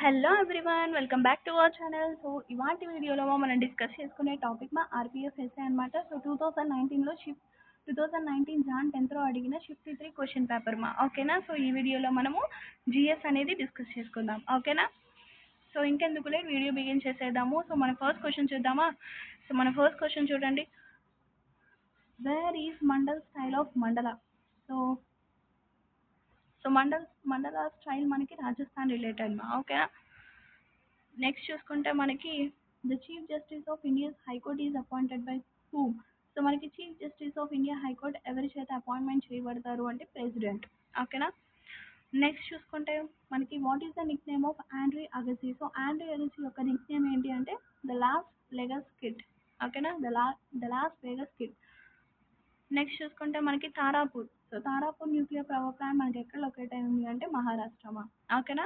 Hello everyone welcome back to our channel. So ఇవాటి వీడియోలో మనం డిస్కస్ చేసుకునే టాపిక్ మా ఆర్పిఎఫ్ ఎస్ఏ అనమాట. సో 2019లో షిఫ్ట్ 2019 జాన్ 10th అడిగిన షిఫ్ట్ 3 క్వశ్చన్ పేపర్ మా ఓకేనా. సో ఈ వీడియోలో మనము జిఎస్ అనేది డిస్కస్ చేసుకుందాం ఓకేనా. సో ఇంకెందుకు లేదు వీడియో బిగిన్ చేసేద్దాము. సో మన ఫస్ట్ క్వశ్చన్ చూద్దామా. సో మన ఫస్ట్ క్వశ్చన్ చూడండి, where is mandal style of mandala. So so mandala style మనకి రాజస్థాన్ రిలేటెడ్ మా ఓకేనా. నెక్స్ట్ చూసుకుంటే మనకి the chief justice of India high court is appointed by whom. So మనకి chief justice of India high court ఎవరి చేత అపాయింట్మెంట్ చేయబడతారు అంటే ప్రెసిడెంట్ ఓకేనా. నెక్స్ట్ చూసుకుంటే మనకి what is the nickname of Andre Agassi. So Andre Agassi యొక్క నిక్ నేమ్ ఏంటి అంటే ద లాస్ట్ వెగస్ కిడ్ ఓకేనా, the Las Vegas kid. Next చూసుకుంటే మనకి Tarapur. So Tarapur nuclear power plant మనకి ఎక్కడ లొకేట్ అయి ఉంది అంటే మహారాష్ట్రమా ఓకేనా.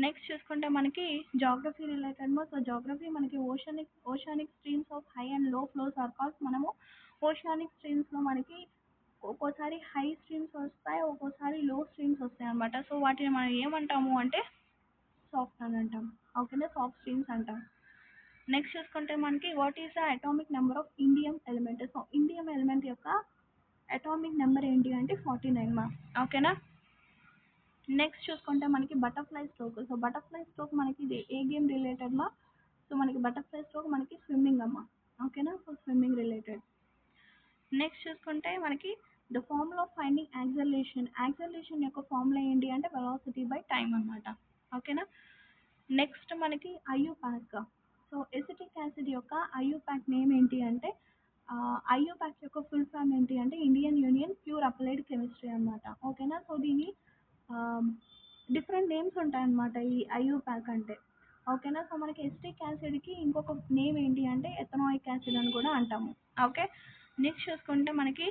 నెక్స్ట్ చూసుకుంటే మనకి జాగ్రఫీ రిలేటెడ్ మా. సో జాగ్రఫీ మనకి oceanic streams of high and లో ఫ్లోస్ ఆర్ కాల్డ్. మనము ఓషానిక్ స్ట్రీమ్స్లో మనకి ఒక్కోసారి హై స్ట్రీమ్స్ వస్తాయి, ఒక్కోసారి లో స్ట్రీమ్స్ వస్తాయి అనమాట. సో వాటిని మనం ఏమంటాము అంటే సాఫ్ట్ అని అంటాం ఓకేనా, సాఫ్ట్ స్ట్రీమ్స్ అంటాం. నెక్స్ట్ చూసుకుంటే మనకి what is the atomic number of indium element. So indium element యొక్క అటామిక్ నెంబర్ ఏంటి అంటే 49 మా ఓకేనా. నెక్స్ట్ చూసుకుంటే మనకి butterfly stroke. So butterfly stroke మనకి ఇది ఏ గేమ్ రిలేటెడ్ మా. సో మనకి బటర్ఫ్లై స్ట్రోక్ మనకి స్విమ్మింగ్ అమ్మ ఓకేనా. So swimming related. నెక్స్ట్ చూసుకుంటే మనకి the formula of finding acceleration యొక్క ఫార్ములా ఏంటి అంటే వెలాసిటీ బై టైం అన్నమాట ఓకేనా. నెక్స్ట్ మనకి ఐయుపాక్. సో ఎసిటిక్ యాసిడ్ యొక్క ఐయుపాక్ నేమ్ ఏంటి అంటే ఐయుపాక్ యొక్క ఫుల్ ఫామ్ ఏంటి అంటే Indian union pure applied chemistry అనమాట ఓకేనా. సో దీని డిఫరెంట్ నేమ్స్ ఉంటాయన్నమాట ఈ ఐయుపాక్ అంటే ఓకేనా. సో మనకి ఎసిటిక్ యాసిడ్కి ఇంకొక నేమ్ ఏంటి అంటే ఎథనాయిక్ యాసిడ్ అని కూడా అంటాము ఓకే. నెక్స్ట్ చూసుకుంటే మనకి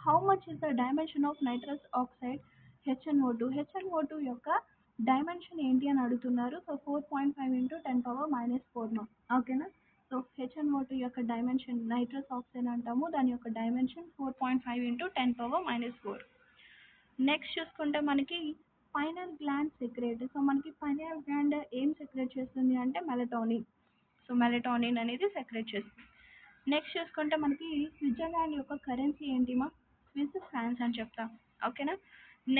how much is the dimension of nitrous oxide H N O two యొక్క డైమెన్షన్ ఏంటి అని అడుగుతున్నారు. సో 4.5 ఇంటూ 10⁻⁻4 ఓకేనా. సో హెచ్ఎన్ఓ2 యొక్క డైమెన్షన్ నైట్రస్ ఆక్సైడ్ అంటాము, దాని యొక్క డైమెన్షన్ 4.5 ఇంటూ 10⁻⁻4. నెక్స్ట్ చూసుకుంటే మనకి పైనల్ గ్లాండ్ సెక్రేట్. సో మనకి పైనల్ గ్లాండ్ ఏం సెక్రేట్ చేస్తుంది అంటే మెలటోనిన్. సో మెలటోనిన్ అనేది సెక్రేట్ చేస్తుంది. నెక్స్ట్ చూసుకుంటే మనకి స్విట్జర్లాండ్ యొక్క కరెన్సీ ఏంటి మా స్విస్ ఫ్రాన్స్ అని చెప్తాం ఓకేనా.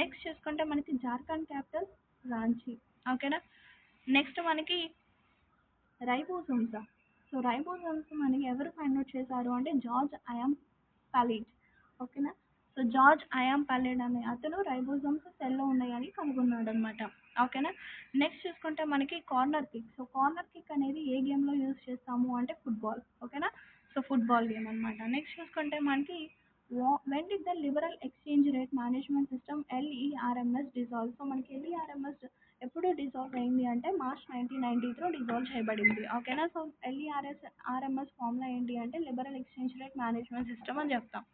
నెక్స్ట్ చూసుకుంటే మనకి జార్ఖండ్ క్యాపిటల్ రాంచీ ఓకేనా. నెక్స్ట్ మనకి రైబోసోమ్స్. సో రైబోసోమ్స్ మనకి ఎవరు ఫైండ్ అవుట్ చేశారు అంటే జార్జ్ ఐఎమ్ పాలిడ్ ఓకేనా. సో జార్జ్ ఐఎమ్ పాలిడ్ అనే అతను రైబోసోమ్స్ సెల్లో ఉన్నాయని కనుగొన్నాడు అనమాట ఓకేనా. నెక్స్ట్ చూసుకుంటే మనకి corner kick. So corner kick అనేది ఏ గేమ్లో యూజ్ చేస్తాము అంటే ఫుట్బాల్ ఓకేనా. సో ఫుట్బాల్ గేమ్ అనమాట. నెక్స్ట్ చూసుకుంటే మనకి when did the liberal exchange rate management system LERMS dissolve. So మనకి ఎల్ఈఆర్ఎంఎస్ ఎప్పుడు డిజాల్వ్ అయింది అంటే మార్చ్ 1993 డిజాల్వ్ చేయబడింది ఓకేనా. సో ఆర్ఎంఎస్ ఫార్ములా ఏంటి అంటే liberal exchange rate management system అని చెప్తాం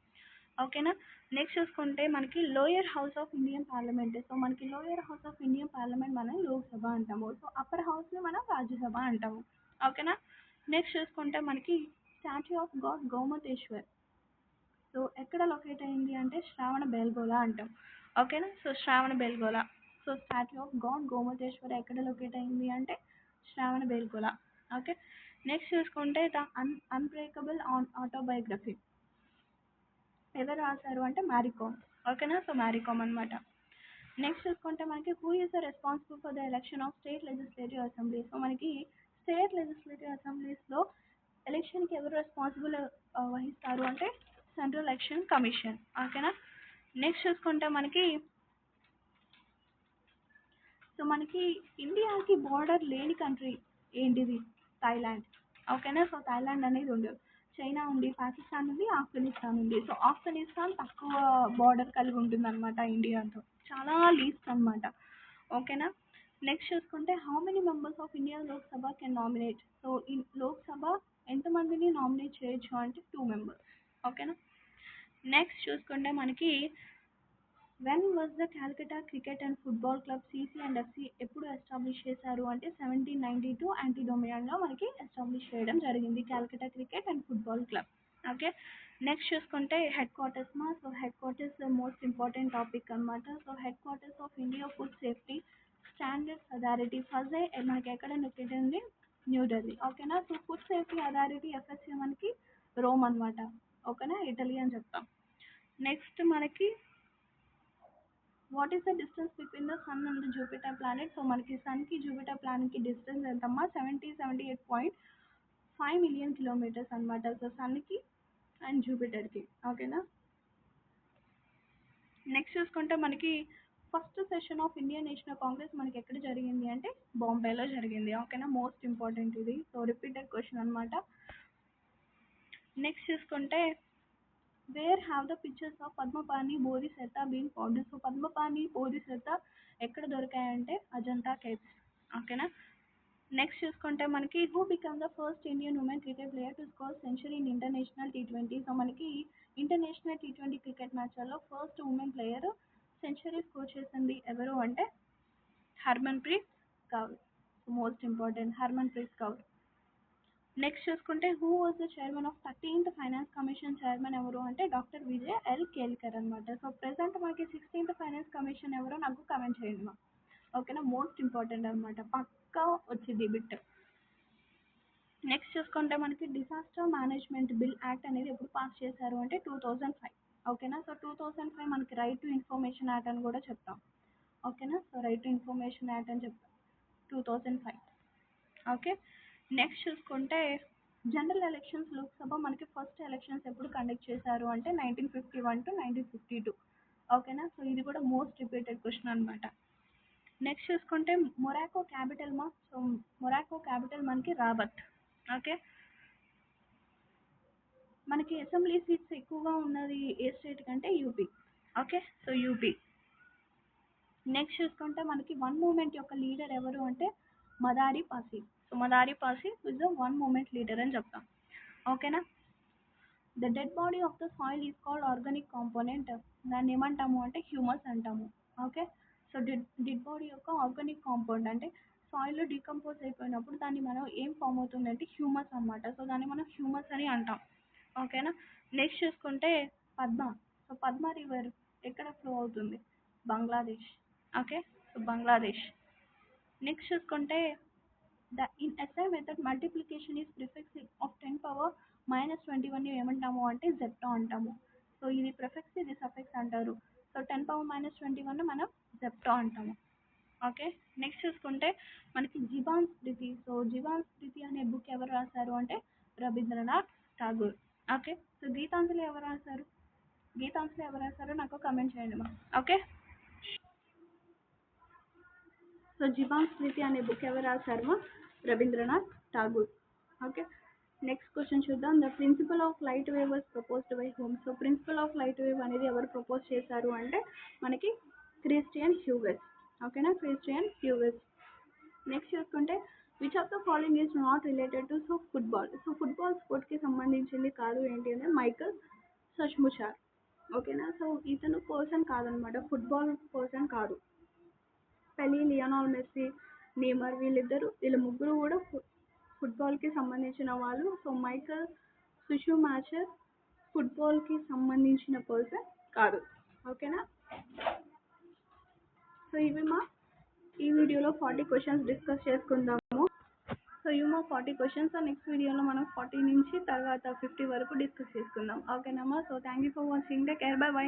ఓకేనా. నెక్స్ట్ చూసుకుంటే మనకి lower house of Indian parliament. So మనకి lower house of Indian parliament మనం లోక్సభ అంటాము, సో అప్పర్ హౌస్ని మనం రాజ్యసభ అంటాము ఓకేనా. నెక్స్ట్ చూసుకుంటే మనకి statue of god Gomateshwar. So ఎక్కడ లొకేట్ అయింది అంటే శ్రావణ బెల్గోలా అంటాం ఓకేనా. So Shravana Belgola. So statue of god Gomateshwar ఎక్కడ లొకేట్ అయింది అంటే శ్రావణ బెల్గోలా ఓకే. నెక్స్ట్ చూసుకుంటే ద అన్బ్రేకబుల్ ఆటోబయోగ్రఫీ ఎవరు రాశారు అంటే మ్యారీకామ్ ఓకేనా. సో మ్యారీకామ్ అనమాట. నెక్స్ట్ చూసుకుంటే మనకి who is the responsible for the election of state legislative assembly. So మనకి స్టేట్ లెజిస్లేటివ్ అసెంబ్లీస్లో ఎలక్షన్కి ఎవరు రెస్పాన్సిబుల్ వహిస్తారు అంటే సెంట్రల్ ఎలక్షన్ కమిషన్ ఓకేనా. నెక్స్ట్ చూసుకుంటే మనకి సో మనకి ఇండియాకి బార్డర్ లేని కంట్రీ ఏంటిది థాయిలాండ్ ఓకేనా. సో థాయిలాండ్ అనేది ఉండదు, చైనా ఉంది, పాకిస్తాన్ ఉంది, ఆఫ్ఘనిస్తాన్ ఉంది. సో ఆఫ్ఘనిస్తాన్ తక్కువ బార్డర్ కలిగి ఉంటుంది అనమాట ఇండియాతో, చాలా లీస్ట్ అనమాట ఓకేనా. నెక్స్ట్ చూసుకుంటే how many members of Indian Lok Sabha can nominate. So ఈ లోక్సభ ఎంతమందిని నామినేట్ చేయొచ్చు అంటే 2 members ఓకేనా. నెక్స్ట్ చూసుకుంటే మనకి when was the Calcutta cricket and football club CC and FC ఎప్పుడు ఎస్టాబ్లిష్ చేశారు అంటే 1792 యాంటీడోమియాన్లో మనకి ఎస్టాబ్లిష్ చేయడం జరిగింది Calcutta cricket and football club okay. Next చూసుకుంటే హెడ్ క్వార్టర్స్ మా. So headquarters most important topic అనమాట. So headquarters of India food safety standards authority first మనకి ఎక్కడ లొకేట్ ఉంది, న్యూఢిల్లీ. ఓకేనా. So food safety authority FSA మనకి Rome అనమాట. ఓకేనా, ఇటలీ అని చెప్తాం. నెక్స్ట్ మనకి what is the distance between the sun and the Jupiter planet. So మనకి సన్కి జూపిటర్ ప్లానెట్కి డిస్టెన్స్ ఎంతమ్మా, 78.5 మిలియన్ కిలోమీటర్స్ అనమాట. సో సన్కి అండ్ జూపిటర్కి. ఓకేనా. నెక్స్ట్ చూసుకుంటే మనకి first session of Indian National Congress మనకి ఎక్కడ జరిగింది అంటే బాంబేలో జరిగింది. ఓకేనా, మోస్ట్ ఇంపార్టెంట్ ఇది. సో రిపీటెడ్ క్వశ్చన్ అనమాట. నెక్స్ట్ చూసుకుంటే where have the pictures of Padmapani Bodhisattva been found. So Padmapani Bodhisattva ఎక్కడ దొరికాయంటే అజంతా కేవ్స్. ఓకేనా. నెక్స్ట్ చూసుకుంటే మనకి who become the first Indian women cricket player to score century in international T20. So మనకి international T20 cricket మ్యాచ్లలో first women player century score చేసింది ఎవరు అంటే Harmanpreet Kaur. Most important, Harmanpreet Kaur. Next చూసుకుంటే who was the chairman of 13th finance commission. Chairman ఎవరు అంటే doctor Vijay L Kelkar అనమాట. So present మనకి 16th ఫైనాన్స్ కమిషన్ ఎవరో నాకు కమెంట్ చేయండి మా. ఓకేనా, మోస్ట్ ఇంపార్టెంట్ అనమాట, పక్కా వచ్చింది బిట్. నెక్స్ట్ చూసుకుంటే మనకి డిజాస్టర్ మేనేజ్మెంట్ బిల్ యాక్ట్ అనేది ఎప్పుడు పాస్ చేశారు అంటే 2005. ఓకేనా. సో 2005 మనకి రైట్ టు ఇన్ఫర్మేషన్ యాక్ట్ అని కూడా చెప్తాం. ఓకేనా. So right to information act అని చెప్తాం 2005. ఓకే. నెక్స్ట్ చూసుకుంటే జనరల్ ఎలక్షన్స్ లోక్సభ మనకి ఫస్ట్ ఎలక్షన్స్ ఎప్పుడు కండక్ట్ చేశారు అంటే 1951 to 1952. ఓకేనా. సో ఇది కూడా మోస్ట్ రిపీటెడ్ క్వశ్చన్ అనమాట. నెక్స్ట్ చూసుకుంటే మొరాకో క్యాపిటల్ మా. సో మొరాకో క్యాపిటల్ మనకి రాబత్. ఓకే. మనకి అసెంబ్లీ సీట్స్ ఎక్కువగా ఉన్నది ఏ స్టేట్ కంటే UP. Okay. So UP. Next చూసుకుంటే మనకి వన్ మూమెంట్ యొక్క లీడర్ ఎవరు అంటే Madari Pasi. So Madari Pasi is the one moment leader అని చెప్తాం. ఓకేనా. The dead body of the soil is called organic component. దాన్ని ఏమంటాము అంటే హ్యూమస్ అంటాము. ఓకే. సో డెడ్ బాడీ యొక్క ఆర్గానిక్ కాంపౌండ్ అంటే సాయిల్లో డీకంపోజ్ అయిపోయినప్పుడు దాన్ని మనం ఏం ఫామ్ అవుతుందంటే హ్యూమస్ అనమాట. సో దాన్ని మనం హ్యూమస్ అని అంటాం. ఓకేనా. నెక్స్ట్ చూసుకుంటే పద్మ. సో పద్మ రివర్ ఎక్కడ ఫ్లో అవుతుంది, Bangladesh. Okay. So Bangladesh. Next చూసుకుంటే in SI method multiplication is prefix of 10⁻⁻21 ఏమంటాము అంటే జెప్టా అంటాము. సో ఇది ప్రిఫిక్స్, ఇది సఫిక్స్ అంటారు. సో 10⁻21 మనం జెప్టా అంటాము. ఓకే. నెక్స్ట్ చూసుకుంటే మనకి జీవాన్ స్మృతి. సో జీవాన్ స్మృతి అనే బుక్ ఎవరు రాశారు అంటే రవీంద్రనాథ్ ఠాగూర్. ఓకే. సో గీతాంజలి ఎవరు రాశారు, గీతాంజలి ఎవరు రాశారో నాకు కమెంట్ చేయండి మా. ఓకే. సో జీవాన్ స్మృతి అనే బుక్ ఎవరు రాశారు, Rabindranath Tagore. Okay. Next question చూద్దాం. The principle of light wave was proposed by home. So principle of light wave అనేది ఎవరు ప్రపోజ్ చేశారు అంటే మనకి క్రిస్టియన్ హ్యూగెస్. ఓకేనా, క్రిస్టియన్ హ్యూగెస్. నెక్స్ట్ చూసుకుంటే which of the following is not related to so football. So football స్పోర్ట్కి సంబంధించింది కాదు ఏంటి అంటే మైకల్ సష్ముచార్. ఓకేనా. సో ఇతను పర్సన్ కాదనమాట, ఫుట్బాల్ పర్సన్ కాదు. పెలి, లియోనల్ మెస్సీ, నేమర్ వీళ్ళ ముగ్గురు కూడా ఫుట్బాల్కి సంబంధించిన వాళ్ళు. సో మైకల్ సుషుమాచర్ ఫుట్బాల్కి సంబంధించిన పర్సన్ కాదు. ఓకేనా. సో ఇవి మా ఈ వీడియోలో 40 క్వశ్చన్స్ డిస్కస్ చేసుకుందాము. సో ఇవి మా 40 క్వశ్చన్స్. నెక్స్ట్ వీడియోలో మనం 40 నుంచి తర్వాత 50 వరకు డిస్కస్ చేసుకుందాం. ఓకేనమ్మా. So thank you for watching. Take care. By by.